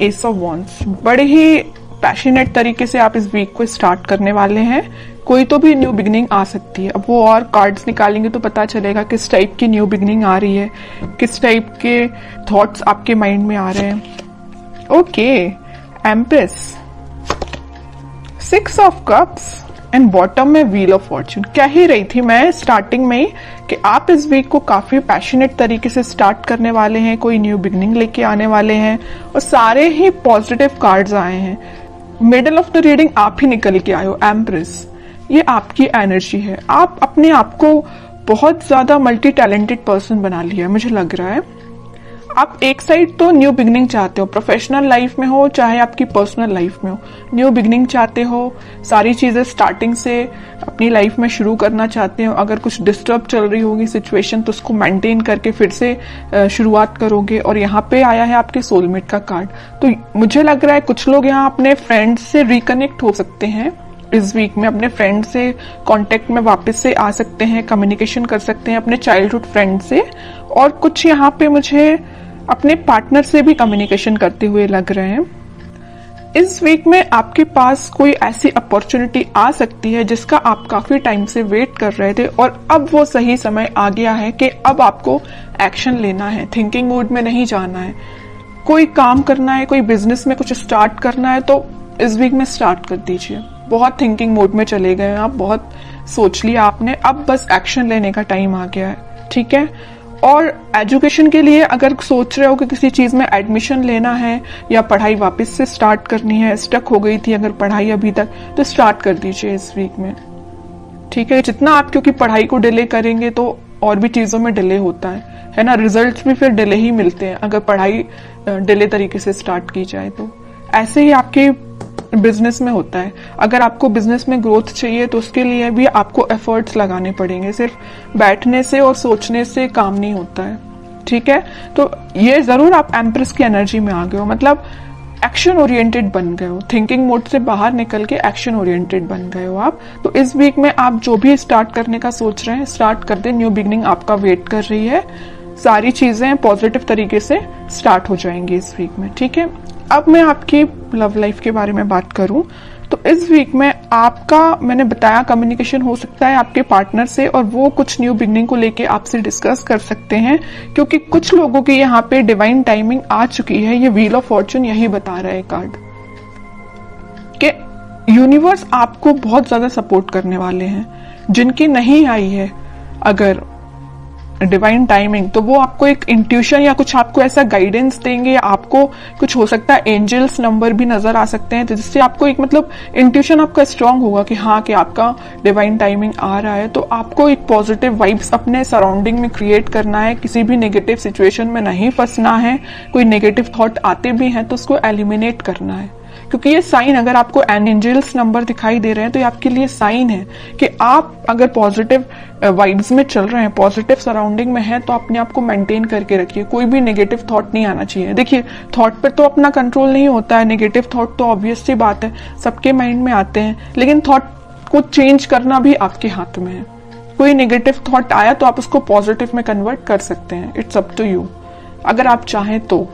S of wands. बड़े ही passionate तरीके से आप इस वीक को स्टार्ट करने वाले हैं। कोई तो भी न्यू बिगनिंग आ सकती है। अब वो और कार्ड्स निकालेंगे तो पता चलेगा किस टाइप की न्यू बिगनिंग आ रही है, किस टाइप के थॉट्स आपके माइंड में आ रहे हैं। Okay, empress, 6 of cups and bottom में व्हील ऑफ फॉर्च्यून। कह ही रही थी मैं स्टार्टिंग में ही कि आप इस वीक को काफी पैशनेट तरीके से स्टार्ट करने वाले हैं, कोई न्यू बिगनिंग लेके आने वाले हैं और सारे ही पॉजिटिव कार्ड्स आए हैं। मिडल ऑफ द रीडिंग आप ही निकल के आए हो, एम्प्रेस। ये आपकी एनर्जी है। आप अपने आप को बहुत ज्यादा मल्टी टैलेंटेड पर्सन बना लिया है, मुझे लग रहा है। आप एक साइड तो न्यू बिगनिंग चाहते हो, प्रोफेशनल लाइफ में हो चाहे आपकी पर्सनल लाइफ में हो, न्यू बिगनिंग चाहते हो, सारी चीजें स्टार्टिंग से अपनी लाइफ में शुरू करना चाहते हो। अगर कुछ डिस्टर्ब चल रही होगी सिचुएशन तो उसको मेंटेन करके फिर से शुरुआत करोगे। और यहाँ पे आया है आपके सोलमेट का कार्ड। तो मुझे लग रहा है कुछ लोग यहाँ अपने फ्रेंड्स से रिकनेक्ट हो सकते हैं इस वीक में, अपने फ्रेंड से कांटेक्ट में वापस से आ सकते हैं, कम्युनिकेशन कर सकते हैं अपने चाइल्डहुड फ्रेंड से। और कुछ यहाँ पे मुझे अपने पार्टनर से भी कम्युनिकेशन करते हुए लग रहे हैं। इस वीक में आपके पास कोई ऐसी अपॉर्चुनिटी आ सकती है जिसका आप काफी टाइम से वेट कर रहे थे और अब वो सही समय आ गया है कि अब आपको एक्शन लेना है, थिंकिंग मोड में नहीं जाना है। कोई काम करना है, कोई बिजनेस में कुछ स्टार्ट करना है तो इस वीक में स्टार्ट कर दीजिए। बहुत थिंकिंग मोड में चले गए हैं आप, बहुत सोच लिया आपने, अब बस एक्शन लेने का टाइम आ गया है, ठीक है। और एजुकेशन के लिए अगर सोच रहे हो कि किसी चीज में एडमिशन लेना है या पढ़ाई वापस से स्टार्ट करनी है, स्टक हो गई थी अगर पढ़ाई अभी तक, तो स्टार्ट कर दीजिए इस वीक में, ठीक है। जितना आप क्योंकि पढ़ाई को डिले करेंगे तो और भी चीजों में डिले होता है ना, रिजल्ट्स भी फिर डिले ही मिलते हैं अगर पढ़ाई डिले तरीके से स्टार्ट की जाए तो। ऐसे ही आपके बिजनेस में होता है। अगर आपको बिजनेस में ग्रोथ चाहिए तो उसके लिए भी आपको एफर्ट्स लगाने पड़ेंगे, सिर्फ बैठने से और सोचने से काम नहीं होता है, ठीक है। तो ये जरूर आप एम्प्रेस की एनर्जी में आ गए हो, मतलब एक्शन ओरिएंटेड बन गए हो, थिंकिंग मोड से बाहर निकल के एक्शन ओरिएंटेड बन गए हो आप। तो इस वीक में आप जो भी स्टार्ट करने का सोच रहे हैं स्टार्ट कर दे, न्यू बिगनिंग आपका वेट कर रही है। सारी चीजें पॉजिटिव तरीके से स्टार्ट हो जाएंगी इस वीक में, ठीक है। अब मैं आपकी लव लाइफ के बारे में बात करूं तो इस वीक में आपका, मैंने बताया, कम्युनिकेशन हो सकता है आपके पार्टनर से और वो कुछ न्यू बिगनिंग को लेके आपसे डिस्कस कर सकते हैं, क्योंकि कुछ लोगों की यहाँ पे डिवाइन टाइमिंग आ चुकी है। ये व्हील ऑफ फॉर्च्यून यही बता रहा है कार्ड कि यूनिवर्स आपको बहुत ज्यादा सपोर्ट करने वाले हैं। जिनकी नहीं आई है अगर डिवाइन टाइमिंग तो वो आपको एक इंट्यूशन या कुछ आपको ऐसा गाइडेंस देंगे, आपको कुछ हो सकता है एंजल्स नंबर भी नजर आ सकते हैं, तो जिससे आपको एक मतलब इंट्यूशन आपका स्ट्रांग होगा कि हाँ कि आपका डिवाइन टाइमिंग आ रहा है। तो आपको एक पॉजिटिव वाइब्स अपने सराउंडिंग में क्रिएट करना है, किसी भी नेगेटिव सिचुएशन में नहीं फंसना है। कोई नेगेटिव थॉट आते भी हैं तो उसको एलिमिनेट करना है, क्योंकि ये साइन, अगर आपको एंजल्स नंबर दिखाई दे रहे हैं तो ये आपके लिए साइन है कि आप अगर पॉजिटिव वाइब्स में चल रहे हैं, पॉजिटिव सराउंडिंग में हैं, तो अपने आप को मेंटेन करके रखिए। कोई भी नेगेटिव थॉट नहीं आना चाहिए। देखिए, थॉट पर तो अपना कंट्रोल नहीं होता है, नेगेटिव थॉट तो ऑब्वियस सी बात है सबके माइंड में आते हैं, लेकिन थॉट को चेंज करना भी आपके हाथ में है। कोई नेगेटिव थॉट आया तो आप उसको पॉजिटिव में कन्वर्ट कर सकते हैं, इट्स अप टू यू, अगर आप चाहें तो,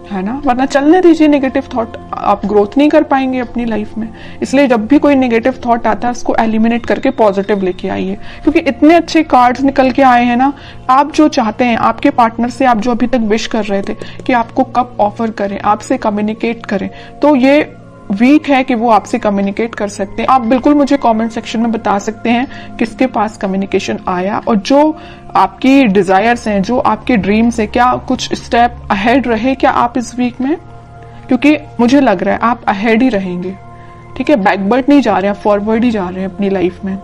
है ना। वरना चलने दीजिए नेगेटिव थॉट, आप ग्रोथ नहीं कर पाएंगे अपनी लाइफ में। इसलिए जब भी कोई नेगेटिव थॉट आता है उसको एलिमिनेट करके पॉजिटिव लेके आइए, क्योंकि इतने अच्छे कार्ड्स निकल के आए हैं ना। आप जो चाहते हैं आपके पार्टनर से, आप जो अभी तक विश कर रहे थे कि आपको कब ऑफर करें, आपसे कम्युनिकेट करें, तो ये वीक है कि वो आपसे कम्युनिकेट कर सकते हैं। आप बिल्कुल मुझे कमेंट सेक्शन में बता सकते हैं किसके पास कम्युनिकेशन आया और जो आपकी डिजायर्स हैं, जो आपके ड्रीम्स हैं, क्या कुछ स्टेप अहेड रहे क्या आप इस वीक में, क्योंकि मुझे लग रहा है आप अहेड ही रहेंगे, ठीक है। बैकवर्ड नहीं जा रहे हैं, फॉरवर्ड ही जा रहे हैं अपनी लाइफ में।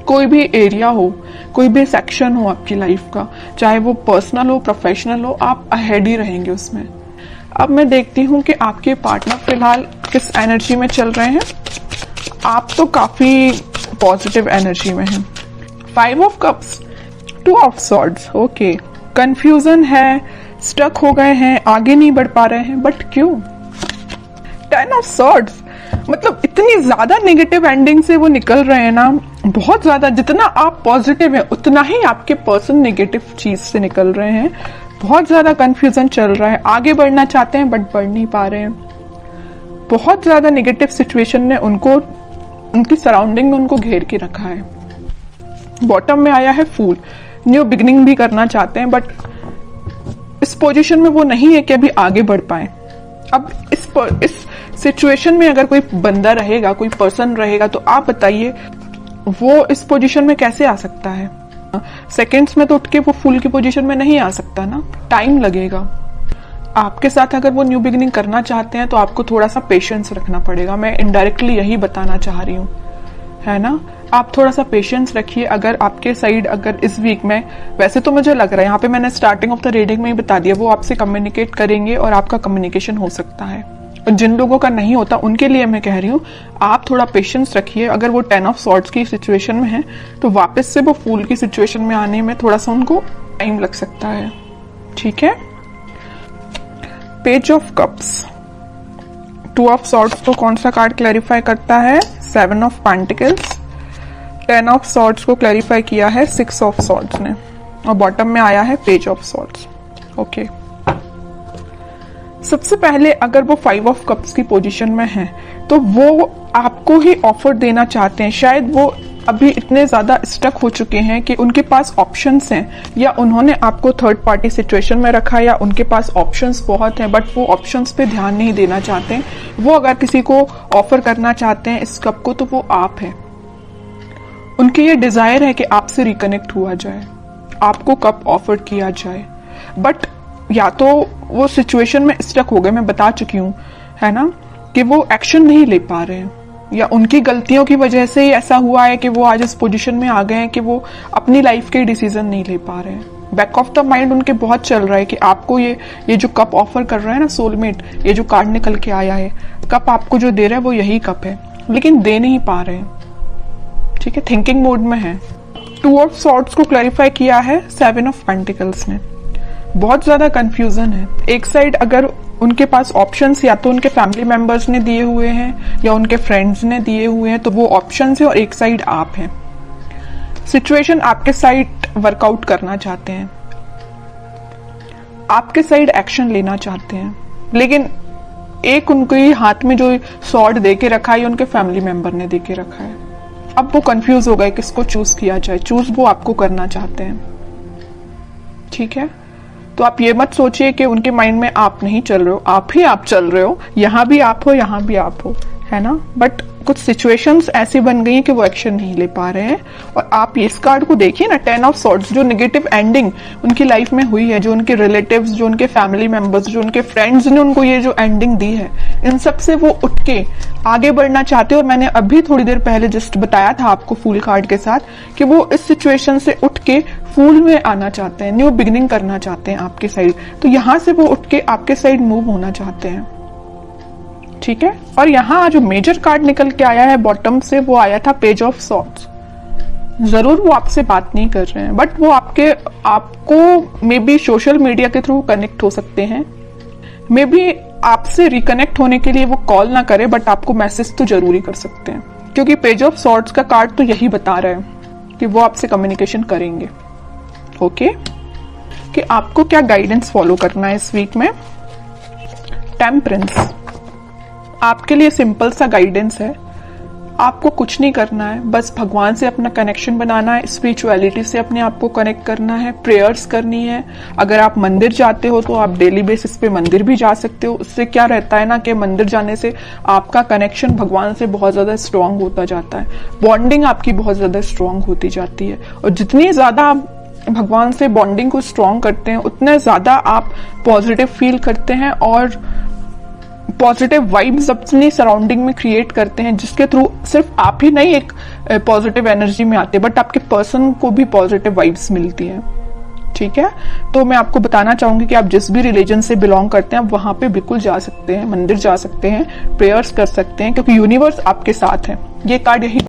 कोई भी एरिया हो, कोई भी सेक्शन हो आपकी लाइफ का, चाहे वो पर्सनल हो, प्रोफेशनल हो, आप अहेड ही रहेंगे उसमें। अब मैं देखती हूं कि आपके पार्टनर फिलहाल किस एनर्जी में चल रहे हैं। आप तो काफी पॉजिटिव एनर्जी में हैं। 5 of cups, 2 of swords, okay, confusion है, स्टक हो गए हैं, आगे नहीं बढ़ पा रहे हैं, बट क्यों? 10 ऑफ सॉर्ड्स, मतलब इतनी ज्यादा नेगेटिव एंडिंग से वो निकल रहे हैं ना, बहुत ज्यादा। जितना आप पॉजिटिव हैं उतना ही आपके पर्सन नेगेटिव चीज से निकल रहे हैं। बहुत ज्यादा कंफ्यूजन चल रहा है, आगे बढ़ना चाहते हैं बट बढ़ नहीं पा रहे हैं। बहुत ज्यादा नेगेटिव सिचुएशन ने उनको, उनकी सराउंडिंग में उनको घेर के रखा है। बॉटम में आया है फूल, न्यू बिगिनिंग भी करना चाहते हैं बट इस पोजीशन में वो नहीं है कि अभी आगे बढ़ पाए। अब इस सिचुएशन में अगर कोई बंदा रहेगा, कोई पर्सन रहेगा, तो आप बताइए वो इस पोजीशन में कैसे आ सकता है? सेकंड्स में तो उठ के वो फूल की पोजीशन में नहीं आ सकता ना, टाइम लगेगा। आपके साथ अगर वो न्यू बिगिनिंग करना चाहते हैं तो आपको थोड़ा सा पेशेंस रखना पड़ेगा। मैं इनडायरेक्टली यही बताना चाह रही हूँ, है ना। आप थोड़ा सा पेशेंस रखिए। अगर आपके साइड अगर इस वीक में, वैसे तो मुझे लग रहा है यहाँ पे मैंने स्टार्टिंग ऑफ द रीडिंग में ही बता दिया, वो आपसे कम्युनिकेट करेंगे और आपका कम्युनिकेशन हो सकता है। और जिन लोगों का नहीं होता उनके लिए मैं कह रही हूँ आप थोड़ा पेशेंस रखिए। अगर वो 10 ऑफ सॉर्ड्स की सिचुएशन में है तो वापस से वो फूल की सिचुएशन में आने में थोड़ा सा उनको टाइम लग सकता है, ठीक है। Page of cups, 2 of swords को कौन सा कार्ड क्लैरिफाई करता है? 7 ऑफ पेंटिकल्स। 10 ऑफ सॉर्ड्स को क्लैरिफाई किया है 6 ऑफ सॉर्ड्स ने, और बॉटम में आया है पेज ऑफ सॉर्ड्स। ओके, सबसे पहले अगर वो 5 ऑफ कप्स की पोजीशन में है तो वो आपको ही ऑफर देना चाहते हैं। शायद वो अभी इतने ज्यादा स्टक हो चुके हैं कि उनके पास ऑप्शंस हैं, या उन्होंने आपको थर्ड पार्टी सिचुएशन में रखा, या उनके पास ऑप्शंस बहुत हैं बट वो ऑप्शंस पे ध्यान नहीं देना चाहते हैं। वो अगर किसी को ऑफर करना चाहते हैं इस कप को तो वो आप है। उनकी ये डिजायर है कि आपसे रिकनेक्ट हुआ जाए, आपको कप ऑफर किया जाए, बट या तो वो सिचुएशन में स्टक हो गए, मैं बता चुकी हूँ, है ना, कि वो एक्शन नहीं ले पा रहे हैं, या उनकी गलतियों की वजह से ही ऐसा हुआ है कि वो आज इस पोजीशन में आ गए हैं कि वो अपनी लाइफ के डिसीजन नहीं ले पा रहे हैं। बैक ऑफ द माइंड उनके बहुत चल रहा है कि आपको ये जो कप ऑफर कर रहा है ना सोलमेट, ये जो कार्ड निकल के आया है, कप आपको जो दे रहा है वो यही कप है, लेकिन दे नहीं पा रहे हैं, ठीक है, थिंकिंग मोड में है। 2 ऑफ सॉर्ड्स को क्लैरिफाई किया है 7 ऑफ पेंटिकल्स ने। बहुत ज्यादा कंफ्यूजन है। एक साइड अगर उनके पास ऑप्शंस या तो उनके फैमिली मेंबर्स ने दिए हुए हैं या उनके फ्रेंड्स ने दिए हुए हैं, तो वो ऑप्शंस है, और एक साइड आप हैं। सिचुएशन आपके साइड वर्कआउट करना चाहते हैं, आपके साइड एक्शन लेना चाहते हैं, लेकिन एक उनके हाथ में जो सॉर्ड दे के रखा है उनके फैमिली मेंबर ने दे के रखा है। अब वो कंफ्यूज हो गए किसको चूज किया जाए। चूज वो आपको करना चाहते हैं, ठीक है। तो आप ये मत सोचिए कि उनके माइंड में आप नहीं चल रहे हो, आप ही आप चल रहे हो, यहां भी आप हो, यहां भी आप हो, है ना। बट कुछ सिचुएशंस ऐसी बन गई कि वो एक्शन नहीं ले पा रहे हैं। और आप इस कार्ड को देखिए ना, 10 ऑफ सॉर्ड्स, जो नेगेटिव एंडिंग उनकी लाइफ में हुई है, जो उनके रिलेटिव्स, जो उनके फैमिली मेंबर्स, जो उनके फ्रेंड्स ने उनको ये जो एंडिंग दी है, इन सब से वो उठ के आगे बढ़ना चाहते हैं। और मैंने अभी थोड़ी देर पहले जस्ट बताया था आपको फूल कार्ड के साथ कि वो इस सिचुएशन से उठ के फूल में आना चाहते हैं, न्यू बिगिनिंग करना चाहते हैं आपके साइड। तो यहां से वो उठ के आपके साइड मूव होना चाहते हैं, ठीक है। और यहाँ जो मेजर कार्ड निकल के आया है बॉटम से, वो आया था पेज ऑफ सॉर्ड्स। जरूर वो आपसे बात नहीं कर रहे हैं, बट वो आपको मे बी सोशल मीडिया के थ्रू कनेक्ट हो सकते हैं। मे बी आपसे रिकनेक्ट होने के लिए वो कॉल ना करे, बट आपको मैसेज तो जरूरी कर सकते हैं, क्योंकि पेज ऑफ सॉर्ड्स का कार्ड तो यही बता रहा है कि वो आपसे कम्युनिकेशन करेंगे। ओके, कि आपको क्या गाइडेंस फॉलो करना है इस वीक में। टेम्परेंस आपके लिए सिंपल सा गाइडेंस है। आपको कुछ नहीं करना है, बस भगवान से अपना कनेक्शन बनाना है, स्पिरिचुअलिटी से अपने आप को कनेक्ट करना है, प्रेयर्स करनी है। अगर आप मंदिर जाते हो तो आप डेली बेसिस पे मंदिर भी जा सकते हो। उससे क्या रहता है ना कि मंदिर जाने से आपका कनेक्शन भगवान से बहुत ज्यादा स्ट्रांग होता जाता है, बॉन्डिंग आपकी बहुत ज्यादा स्ट्रांग होती जाती है। और जितनी ज्यादा आप भगवान से बॉन्डिंग को स्ट्रांग करते हैं, उतने ज्यादा आप पॉजिटिव फील करते हैं और पॉजिटिव वाइब्स अपनी सराउंडिंग में क्रिएट करते हैं, जिसके थ्रू सिर्फ आप ही नहीं एक पॉजिटिव एनर्जी में आते, बट आपके पर्सन को भी पॉजिटिव वाइब्स मिलती हैं, ठीक है। तो मैं आपको बताना चाहूंगी कि आप जिस भी रिलीजन से बिलोंग करते हैं आप वहां पे बिल्कुल जा सकते हैं, मंदिर जा सकते हैं, प्रेयर्स कर सकते हैं, क्योंकि यूनिवर्स आपके साथ है। ये कार्ड यही